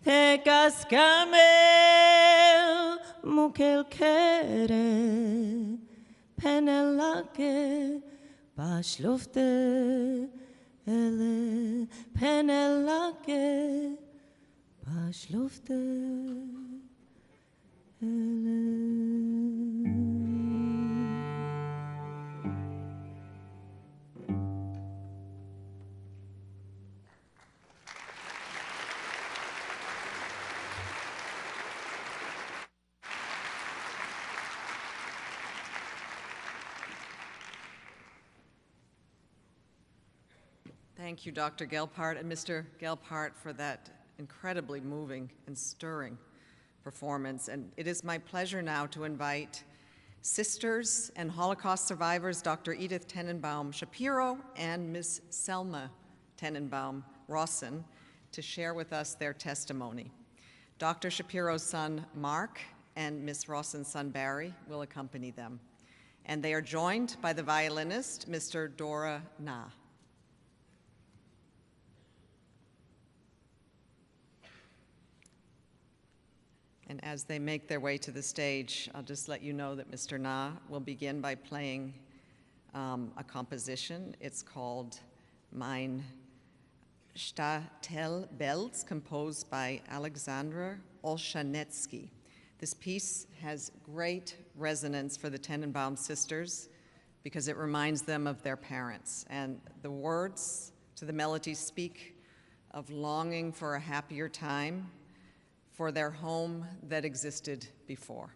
Te cascamel mukel kere Penelake Baslufte ele Penelake Baslufte Thank you, Dr. Gelpart and Mr. Gelpart, for that incredibly moving and stirring performance. And it is my pleasure now to invite sisters and Holocaust survivors, Dr. Edith Tenenbaum Shapiro and Ms. Selma Tenenbaum Rawson, to share with us their testimony. Dr. Shapiro's son, Mark, and Ms. Rawson's son, Barry, will accompany them. And they are joined by the violinist, Mr. Dora Na. And as they make their way to the stage, I'll just let you know that Mr. Na will begin by playing a composition. It's called Mein Stadtteilbelz, composed by Alexandra Olshanetsky. This piece has great resonance for the Tenenbaum sisters because it reminds them of their parents. And the words to the melody speak of longing for a happier time, for their home that existed before.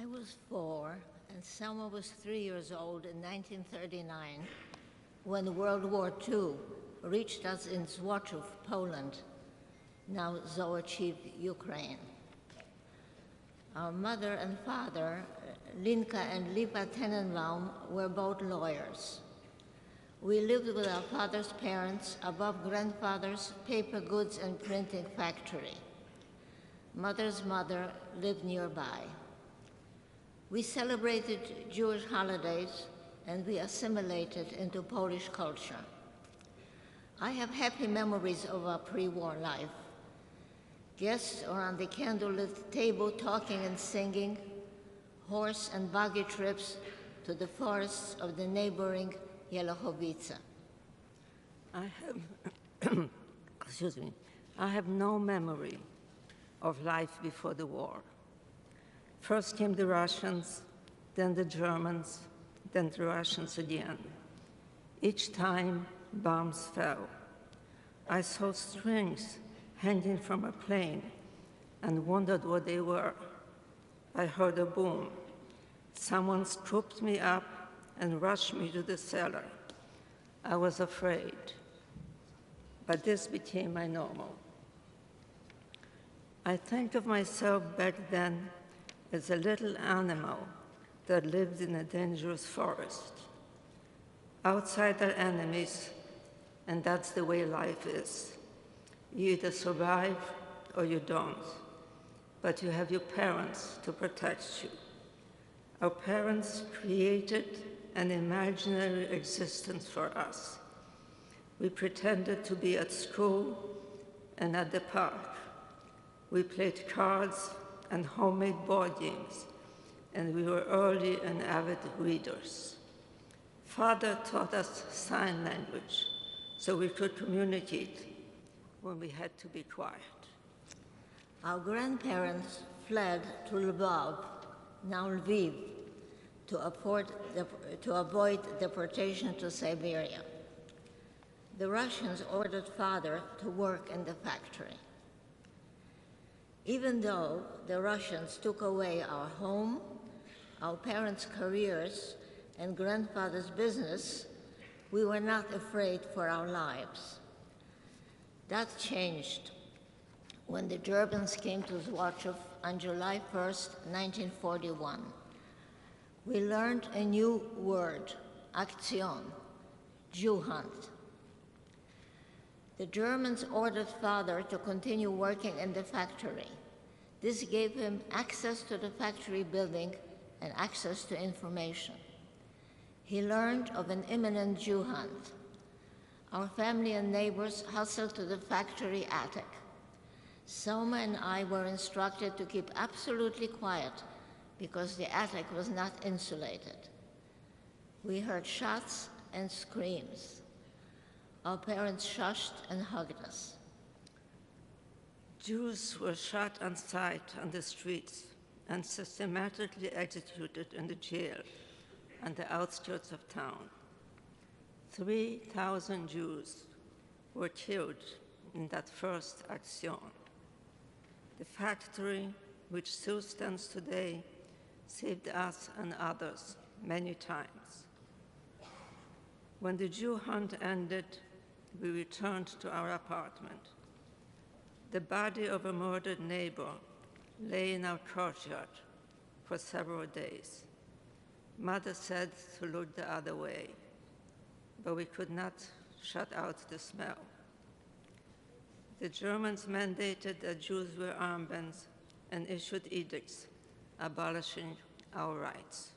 I was 4, and Selma was 3 years old in 1939 when World War II reached us in Złotów, Poland, now Złotów, Ukraine. Our mother and father, Linka and Lipa Tenenbaum, were both lawyers. We lived with our father's parents above grandfather's paper goods and printing factory. Mother's mother lived nearby. We celebrated Jewish holidays and we assimilated into Polish culture. I have happy memories of our pre-war life. Guests around the candlelit table talking and singing, horse and buggy trips to the forests of the neighboring Yelechowice. I have no memory of life before the war. First came the Russians, then the Germans, then the Russians again. Each time, bombs fell. I saw strings hanging from a plane and wondered what they were. I heard a boom. Someone scooped me up and rushed me to the cellar. I was afraid, but this became my normal. I think of myself back then as a little animal that lived in a dangerous forest. Outside are enemies, and that's the way life is. You either survive or you don't, but you have your parents to protect you. Our parents created an imaginary existence for us. We pretended to be at school and at the park. We played cards and homemade board games, and we were early and avid readers. Father taught us sign language so we could communicate when we had to be quiet. Our grandparents fled to Lvov, now Lviv, to avoid deportation to Siberia. The Russians ordered father to work in the factory. Even though the Russians took away our home, our parents' careers, and grandfather's business, we were not afraid for our lives. That changed when the Germans came to Złotów on July 1st, 1941. We learned a new word, Aktion, Jew hunt. The Germans ordered father to continue working in the factory. This gave him access to the factory building and access to information. He learned of an imminent Jew hunt. Our family and neighbors hustled to the factory attic. Selma and I were instructed to keep absolutely quiet because the attic was not insulated. We heard shots and screams. Our parents shushed and hugged us. Jews were shot on sight on the streets and systematically executed in the jail on the outskirts of town. 3,000 Jews were killed in that first action. The factory, which still stands today, saved us and others many times. When the Jew hunt ended, we returned to our apartment. The body of a murdered neighbor lay in our courtyard for several days. Mother said to look the other way, but we could not shut out the smell. The Germans mandated that Jews wear armbands and issued edicts abolishing our rights.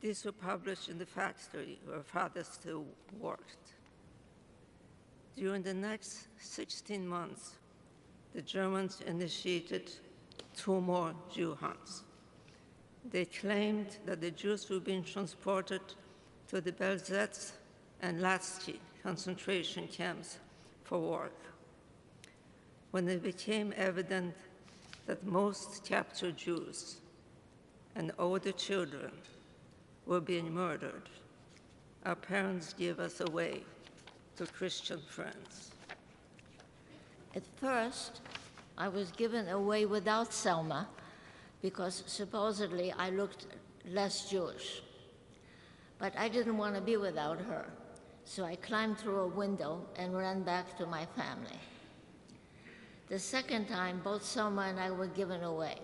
These were published in the factory where father still worked. During the next 16 months, the Germans initiated 2 more Jew hunts. They claimed that the Jews were being transported to the Belzec and Latsky concentration camps for work. When it became evident that most captured Jews and older children were being murdered, our parents gave us away to Christian friends. At first, I was given away without Selma because supposedly I looked less Jewish. But I didn't want to be without her, so I climbed through a window and ran back to my family. The second time, both Selma and I were given away.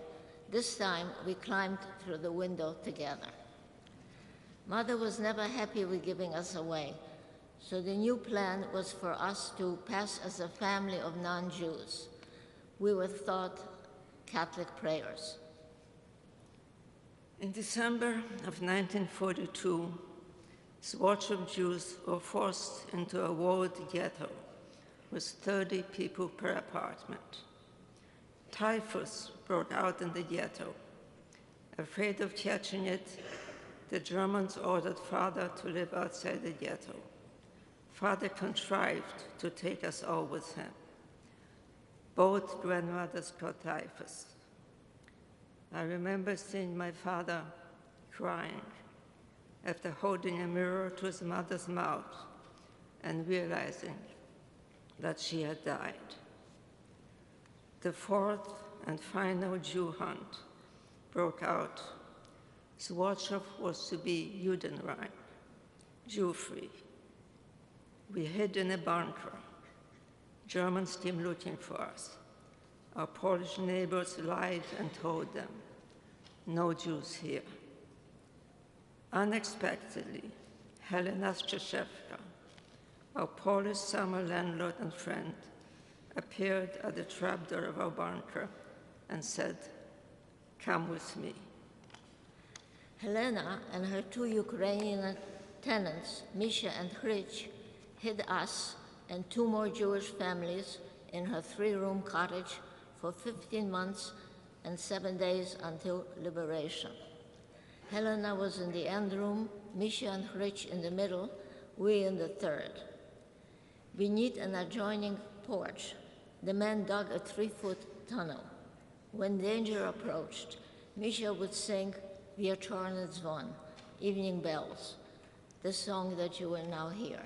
This time, we climbed through the window together. Mother was never happy with giving us away, so the new plan was for us to pass as a family of non-Jews. We were taught Catholic prayers. In December of 1942, swaths of Jews were forced into a walled ghetto with 30 people per apartment. Typhus broke out in the ghetto. Afraid of catching it, the Germans ordered Father to live outside the ghetto. Father contrived to take us all with him. Both grandmothers caught typhus. I remember seeing my father crying after holding a mirror to his mother's mouth and realizing that she had died. The fourth and final Jew hunt broke out. Zwartshov was to be Judenrein, Jew-free. We hid in a bunker. Germans came looking for us. Our Polish neighbors lied and told them, no Jews here. Unexpectedly, Helena Strzeszewska, our Polish summer landlord and friend, appeared at the trapdoor of our bunker and said, come with me. Helena and her two Ukrainian tenants, Misha and Hrich, hid us and two more Jewish families in her 3-room cottage for 15 months and 7 days until liberation. Helena was in the end room, Misha and Hrich in the middle, we in the third. Beneath an adjoining porch, the men dug a 3-foot tunnel. When danger approached, Misha would sing Wieczorny dzwon, Evening Bells, the song that you will now hear.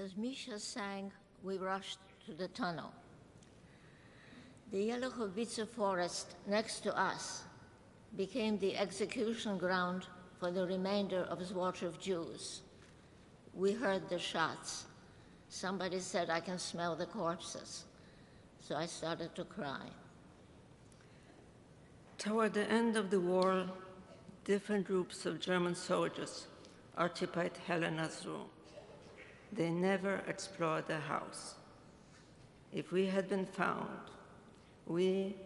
As Misha sang, we rushed to the tunnel. The Yelechovice forest next to us became the execution ground for the remainder of Zwartshov Jews. We heard the shots. Somebody said, I can smell the corpses. So I started to cry. Toward the end of the war, different groups of German soldiers occupied Helena's room. They never explored the house. If we had been found, we,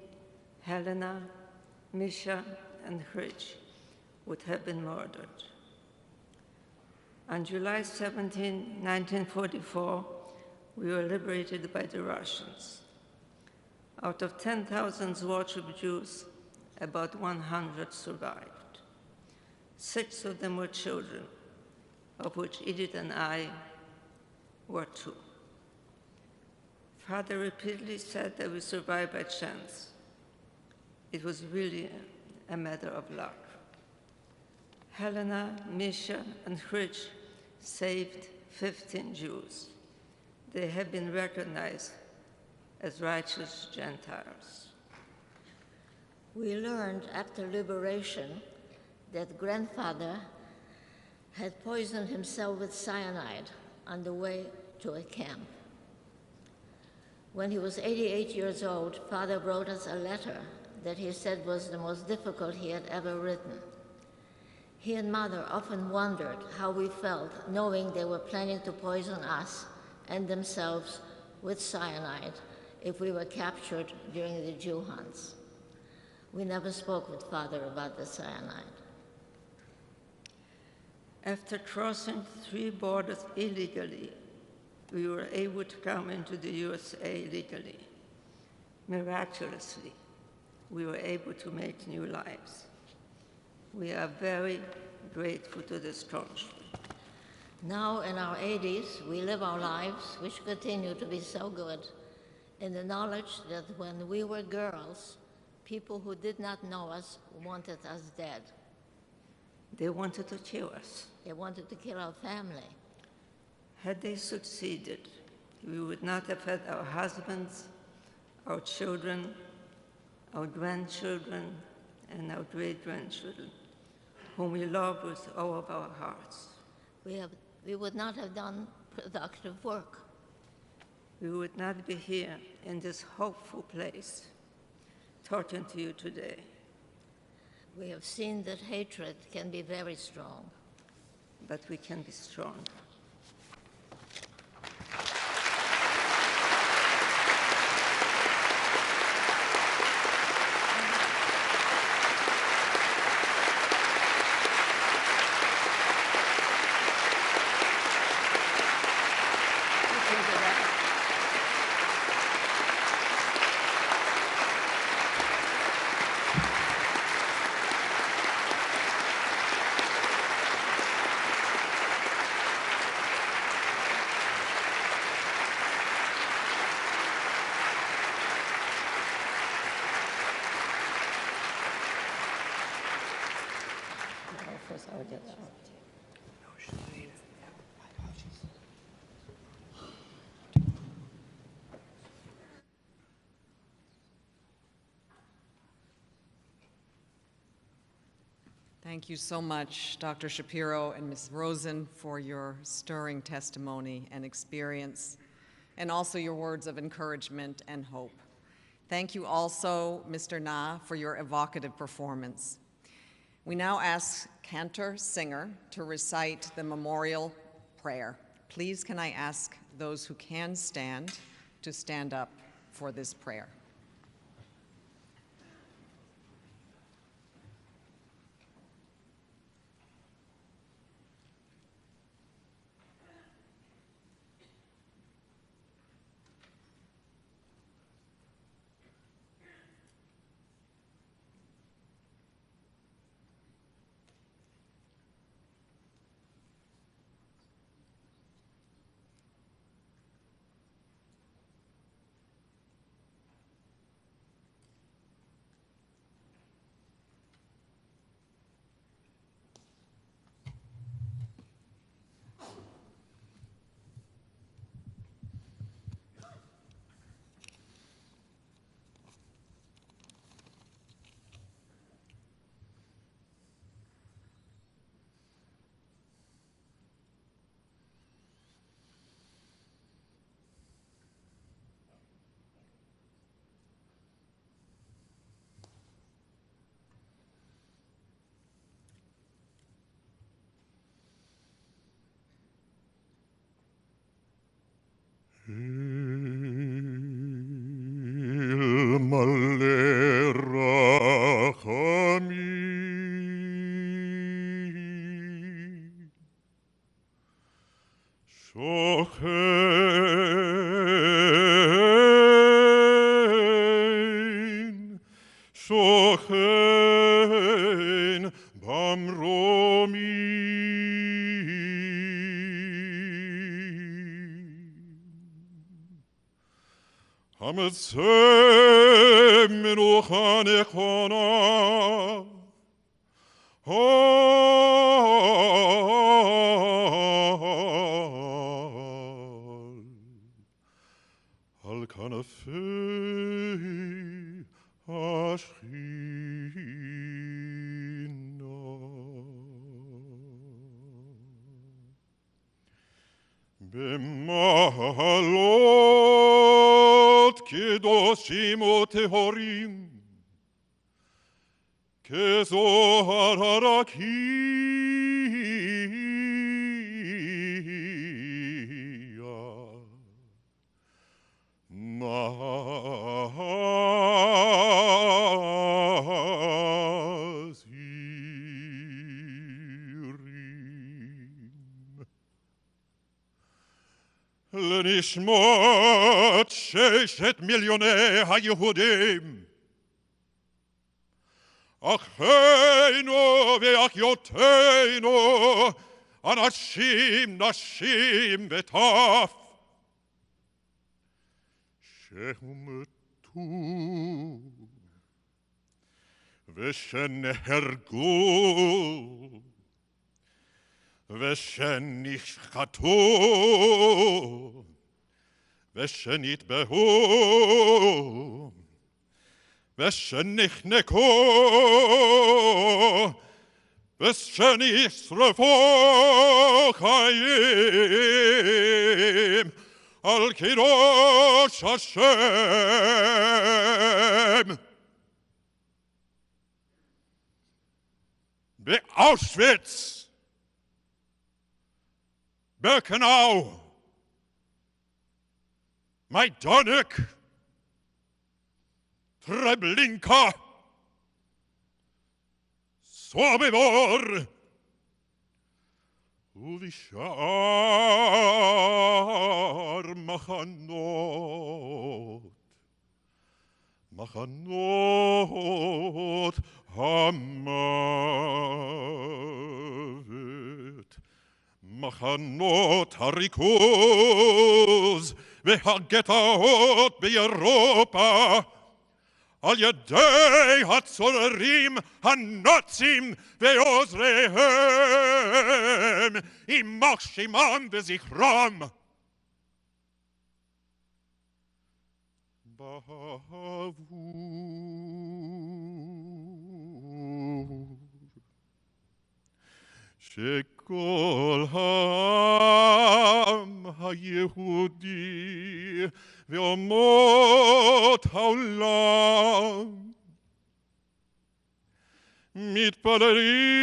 Helena, Misha, and Hrich would have been murdered. On July 17, 1944, we were liberated by the Russians. Out of 10,000 Zwartshov Jews, about 100 survived. 6 of them were children, of which Edith and I were 2. Father repeatedly said that we survived by chance. It was really a matter of luck. Helena, Misha, and Hrich saved 15 Jews. They have been recognized as righteous Gentiles. We learned after liberation that grandfather had poisoned himself with cyanide on the way to a camp. When he was 88 years old, Father wrote us a letter that he said was the most difficult he had ever written. He and Mother often wondered how we felt knowing they were planning to poison us and themselves with cyanide if we were captured during the Jew hunts. We never spoke with Father about the cyanide. After crossing 3 borders illegally, we were able to come into the USA legally. Miraculously, we were able to make new lives. We are very grateful to this country. Now in our 80s, we live our lives, which continue to be so good, in the knowledge that when we were girls, people who did not know us wanted us dead. They wanted to kill us. They wanted to kill our family. Had they succeeded, we would not have had our husbands, our children, our grandchildren, and our great-grandchildren, whom we love with all of our hearts. We would not have done productive work. We would not be here in this hopeful place talking to you today. We have seen that hatred can be very strong. But we can be strong. Thank you so much, Dr. Shapiro and Ms. Rosen, for your stirring testimony and experience, and also your words of encouragement and hope. Thank you also, Mr. Na, for your evocative performance. We now ask Cantor Singer to recite the memorial prayer. Please, can I ask those who can stand to stand up for this prayer? לנשמות 6 מיליוני היהודים, אחינו ואחיותינו, אנשים, נשים וטף, שהומתו ושנהרגו ושנשחטו ושנטבחו ושנחנקו ושנשרפו חיים על קידוש השם. באושוויץ, ברקנאו, מיידנק, טרבלינקה, סוביבור ובשאר מחנות המוות, מחנות הריכוז והגטאות באירופה, על ידי הצוררים הנאצים ועוזריהם, יימח שמם וזכרם. בעבור שכל העם היהודי ואומות העולם מתפללים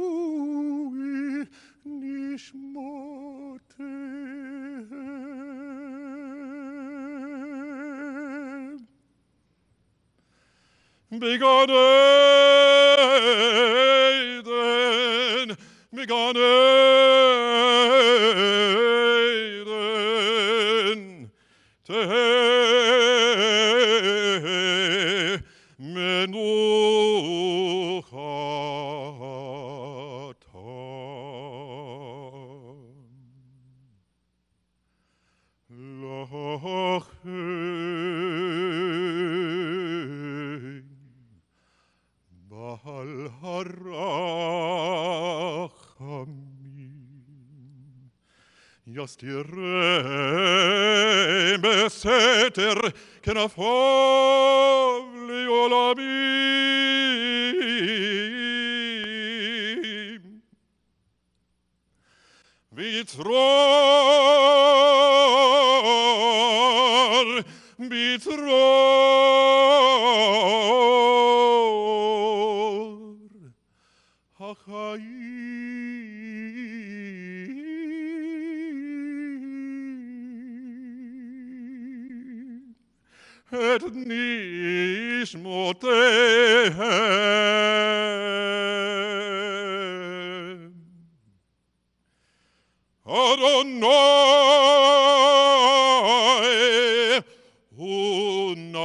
לעילוי נשמותיהם בגן עדן, בגן עדן תהא לכם בעל הרחמים יסתירם בסתר כנפיו לעולמים ויצרור החיים את נשמותיהם. אדוני הוא נחלתם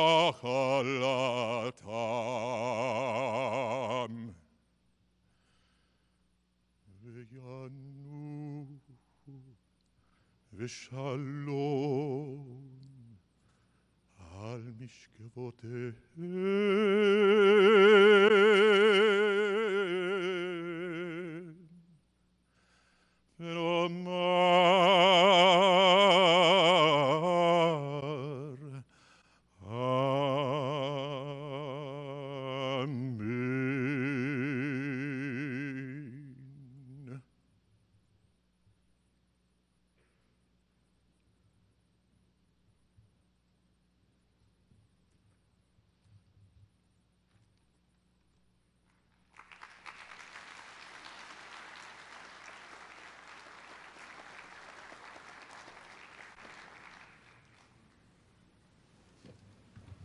וינוחו ושלום על משכבותיהם ונאמר אמן.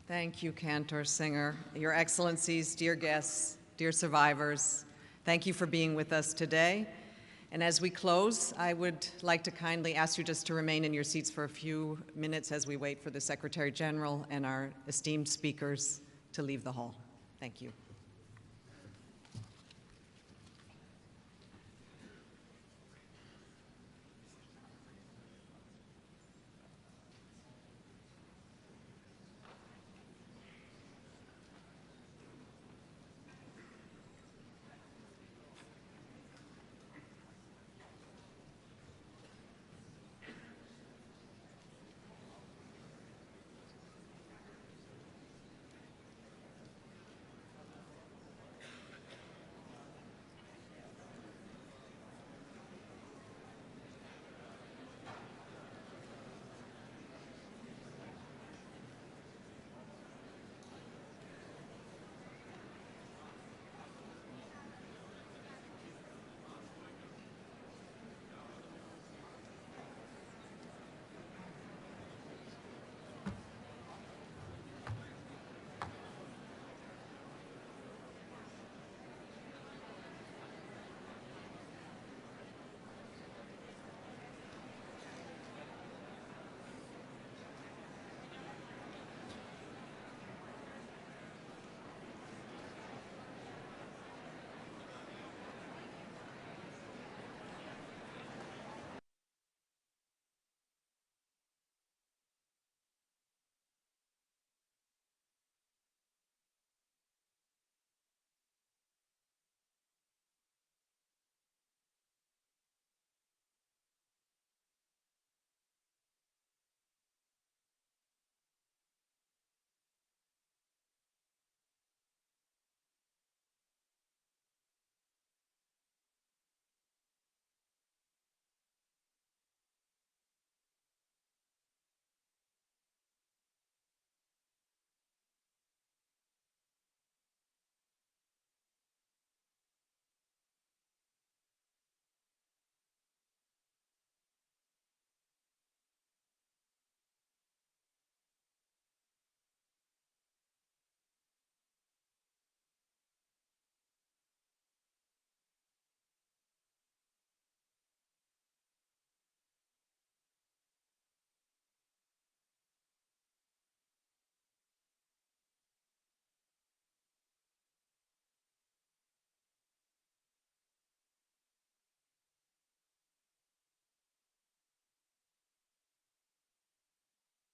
Thank you, Cantor Singer. Your Excellencies, dear guests, dear survivors, thank you for being with us today. And as we close, I would like to kindly ask you just to remain in your seats for a few minutes as we wait for the Secretary General and our esteemed speakers to leave the hall. Thank you.